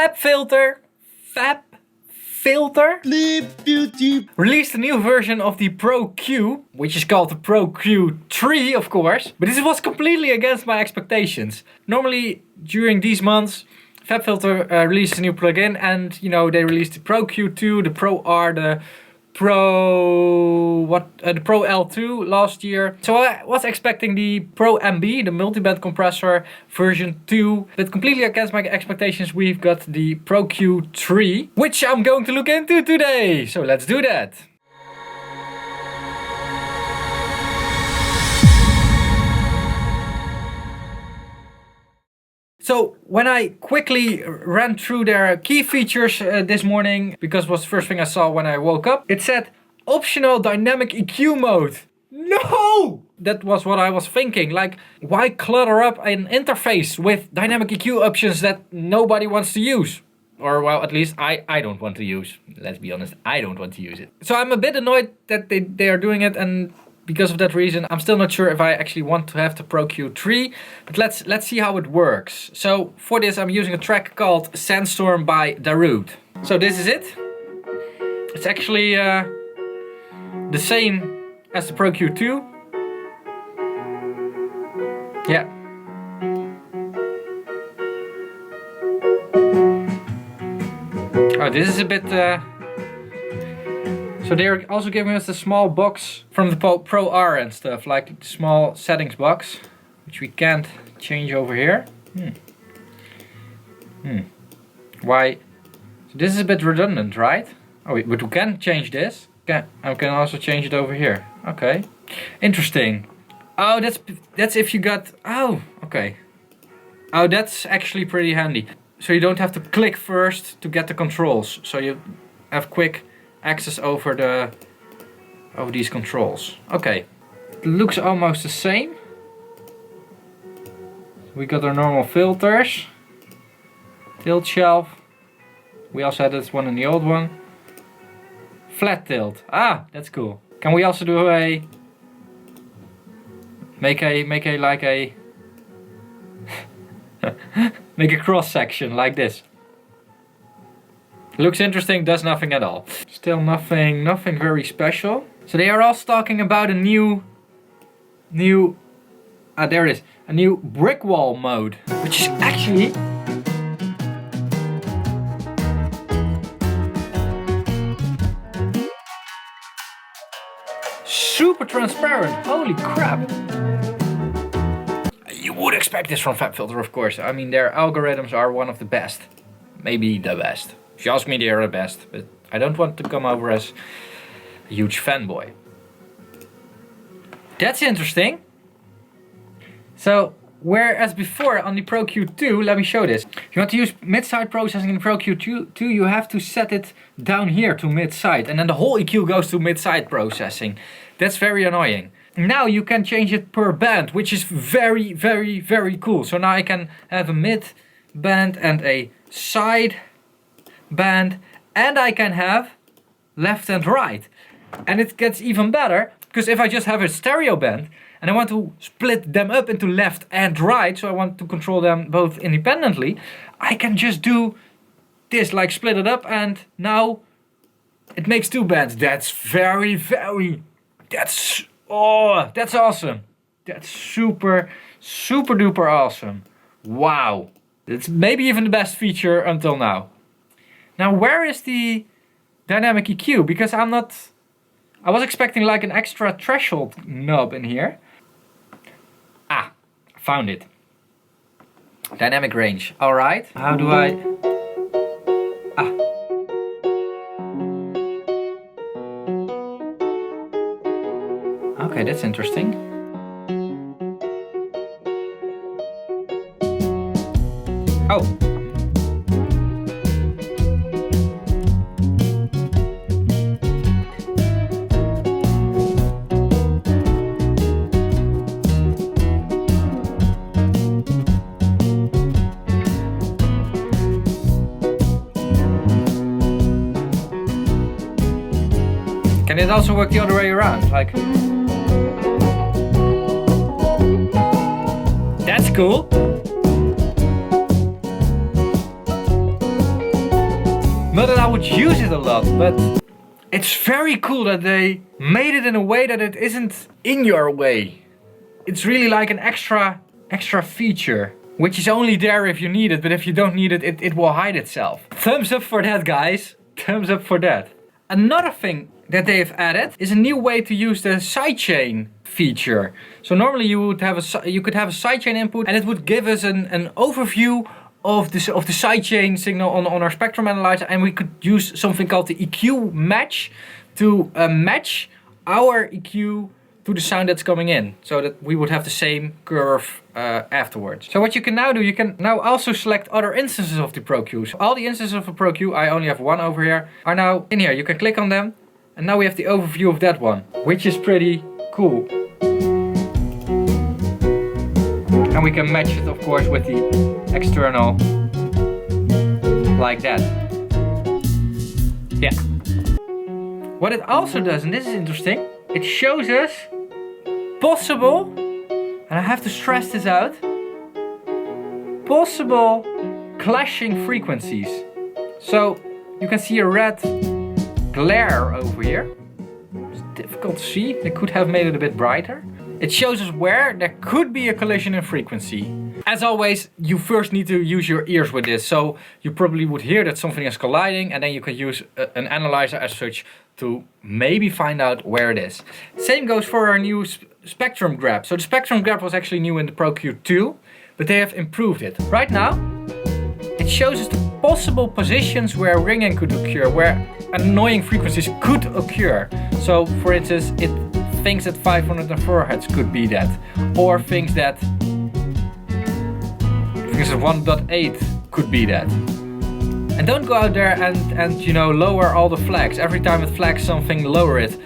Fabfilter released a new version of the PRO-Q, which is called the PRO-Q3, of course. But this was completely against my expectations. Normally, during these months, Fabfilter released a new plugin, and you know, they released the PRO-Q2, the Pro-R, the Pro-L2 last year. So I was expecting the Pro-MB, the multiband compressor version 2, but completely against my expectations, we've got the PRO-Q3, which I'm going to look into today. So let's do that. So when I quickly ran through their key features this morning, because it was the first thing I saw when I woke up, it said optional dynamic EQ mode. No! That was what I was thinking. Like, why clutter up an interface with dynamic EQ options that nobody wants to use? Or, well, at least I don't want to use. Let's be honest, I don't want to use it. So I'm a bit annoyed that they are doing it, and because of that reason, I'm still not sure if I actually want to have the PRO-Q3, but let's see how it works. So for this, I'm using a track called Sandstorm by Darude. So this is it. It's actually the same as the PRO-Q2. Yeah. Oh, this is a bit... So they're also giving us a small box from the Pro-R and stuff, like the small settings box, which we can't change over here. Why? So this is a bit redundant, right? Oh, but we can change this. I can also change it over here. Okay, interesting. Oh, that's if you got. Oh, okay. Oh, that's actually pretty handy. So you don't have to click first to get the controls. So you have quick access over these controls. Okay, it looks almost the same. We got our normal filters, tilt shelf. We also had this one in the old one. Flat tilt. Ah, that's cool. Can we also do a make a make a cross section like this? Looks interesting, does nothing at all. Still nothing very special. So they are also talking about a new, there it is, a new brick wall mode, which is actually super transparent. Holy crap. You would expect this from Fabfilter, of course. I mean, their algorithms are one of the best, maybe the best. If you ask me, they are the best, but I don't want to come over as a huge fanboy. That's interesting. So, whereas before on the PRO-Q2, let me show this. If you want to use mid-side processing in the PRO-Q2, you have to set it down here to mid-side, and then the whole EQ goes to mid-side processing. That's very annoying. Now you can change it per band, which is very, very, very cool. So now I can have a mid band and a side band, and I can have left and right. And it gets even better, because if I just have a stereo band and I want to split them up into left and right, so I want to control them both independently, I can just do this, like split it up, and now it makes two bands. That's very, very, that's awesome. That's super, super duper awesome. Wow. It's maybe even the best feature until now. Now, where is the dynamic EQ? Because I was expecting like an extra threshold knob in here. Ah, found it. Dynamic range. All right. How do I? Ah. Okay, that's interesting. Oh. Can it also work the other way around? Like, that's cool. Not that I would use it a lot, but it's very cool that they made it in a way that it isn't in your way. It's really like an extra feature, which is only there if you need it, but if you don't need it, it will hide itself. Thumbs up for that, guys. Thumbs up for that. Another thing that they've added is a new way to use the sidechain feature. So normally you could have a sidechain input and it would give us an overview of the sidechain signal on our spectrum analyzer, and we could use something called the EQ match to match our EQ to the sound that's coming in, so that we would have the same curve afterwards. So what you can now do, you can now also select other instances of the Pro-Q. So all the instances of the Pro-Q, I only have one over here, are now in here. You can click on them, and now we have the overview of that one, which is pretty cool. And we can match it, of course, with the external, like that. Yeah. What it also does, and this is interesting, it shows us possible, and I have to stress this out, possible clashing frequencies. So you can see a red glare over here. It's difficult to see. They could have made it a bit brighter. It shows us where there could be a collision in frequency. As always, you first need to use your ears with this. So you probably would hear that something is colliding, and then you can use an analyzer as such to maybe find out where it is. Same goes for our new spectrum grab. So the spectrum grab was actually new in the Pro-Q2, but they have improved it. Right now, it shows us the possible positions where ringing could occur, where annoying frequencies could occur. So for instance, it thinks that 504 Hz could be that, or thinks that 1.8 could be that. And don't go out there and you know, lower all the flags. Every time it flags something, lower it.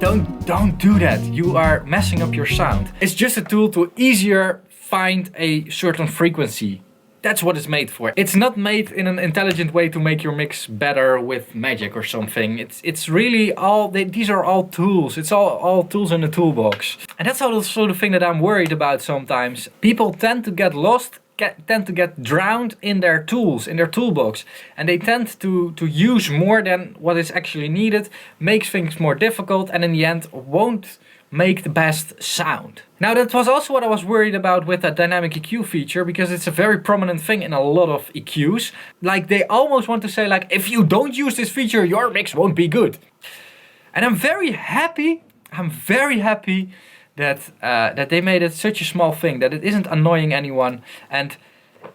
Don't do that. You are messing up your sound. It's just a tool to easier find a certain frequency. That's what it's made for. It's not made in an intelligent way to make your mix better with magic or something. It's really all, these are all tools. It's all tools in the toolbox. And that's also the thing that I'm worried about sometimes. People tend to get lost, tend to get drowned in their tools, in their toolbox. And they tend to use more than what is actually needed, makes things more difficult, and in the end won't make the best sound. Now that was also what I was worried about with that dynamic EQ feature, because it's a very prominent thing in a lot of EQs. Like they almost want to say like, if you don't use this feature, your mix won't be good. And I'm very happy that they made it such a small thing, that it isn't annoying anyone. And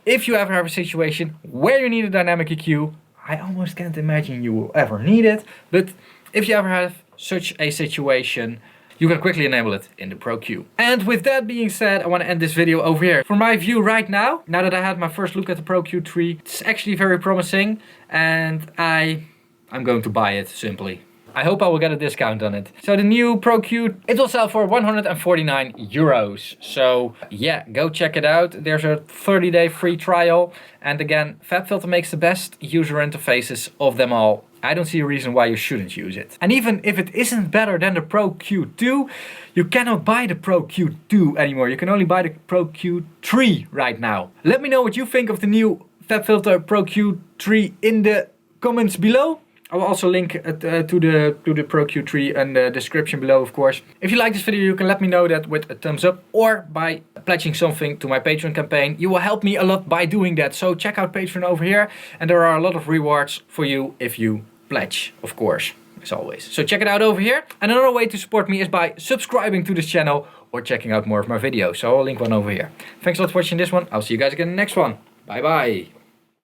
if you ever have a situation where you need a dynamic EQ, I almost can't imagine you will ever need it, but if you ever have such a situation, you can quickly enable it in the Pro-Q. And with that being said, I want to end this video over here. For my view right now that I had my first look at the Pro-Q3, it's actually very promising, and I'm going to buy it simply. I hope I will get a discount on it. So the new Pro-Q, it will sell for 149 euros. So yeah, go check it out. There's a 30-day free trial. And again, Fabfilter makes the best user interfaces of them all. I don't see a reason why you shouldn't use it. And even if it isn't better than the Pro-Q2, you cannot buy the Pro-Q2 anymore. You can only buy the Pro-Q3 right now. Let me know what you think of the new Fabfilter Pro-Q3 in the comments below. I will also link to the Pro-Q3 in the description below, of course. If you like this video, you can let me know that with a thumbs up or by pledging something to my Patreon campaign. You will help me a lot by doing that. So check out Patreon over here, and there are a lot of rewards for you if you pledge, of course, as always. So check it out over here. And another way to support me is by subscribing to this channel or checking out more of my videos. So I'll link one over here. Thanks a lot for watching this one. I'll see you guys again in the next one. Bye bye.